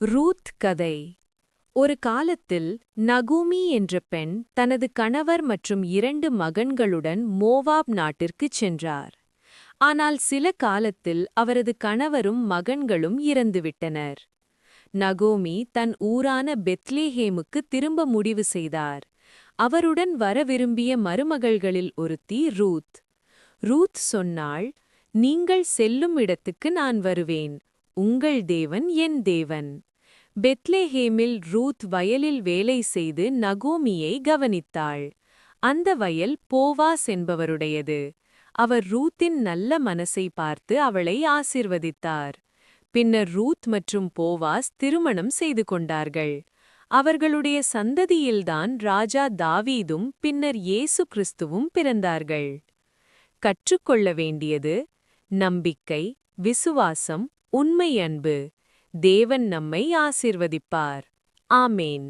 Ruth கதை. ஒரு காலத்தில் நகூமி என்ற பெண் தனது கணவர் மற்றும் 2 மகன்களுடன் மோவாப் நாட்டிற்குச் சென்றார். ஆனால் சில காலத்தில் அவரது கணவரும் மகன்களும் இறந்துவிட்டனர். நகோமி தன் ஊரான பெத்லேஹேமுக்கு திரும்ப முடிவு செய்தார். அவருடன் வர விரும்பிய மருமகள்களில் ஒருத்தி ரூத். ரூத் சொன்னாள், நீங்கள் செல்லும் இடத்துக்கு நான் வருவேன். உங்கள் தேவன் என் தேவன். பெத்லேஹேமில் ரூத் வயலில் வேலை செய்து நகோமியை கவனித்தாள். அந்த வயல் போவாஸ் என்பவருடையது. அவர் ரூத்தின் நல்ல மனசை பார்த்து அவளை ஆசிர்வதித்தார். பின்னர் ரூத் மற்றும் போவாஸ் திருமணம் செய்து கொண்டார்கள். அவர்களுடைய சந்ததியில்தான் ராஜா தாவீதும் பின்னர் இயேசு கிறிஸ்துவும் பிறந்தார்கள். கற்றுக்கொள்ள வேண்டியது: நம்பிக்கை, விசுவாசம், உண்மை அன்பு. தேவன் நம்மை ஆசீர்வதிப்பார். ஆமேன்.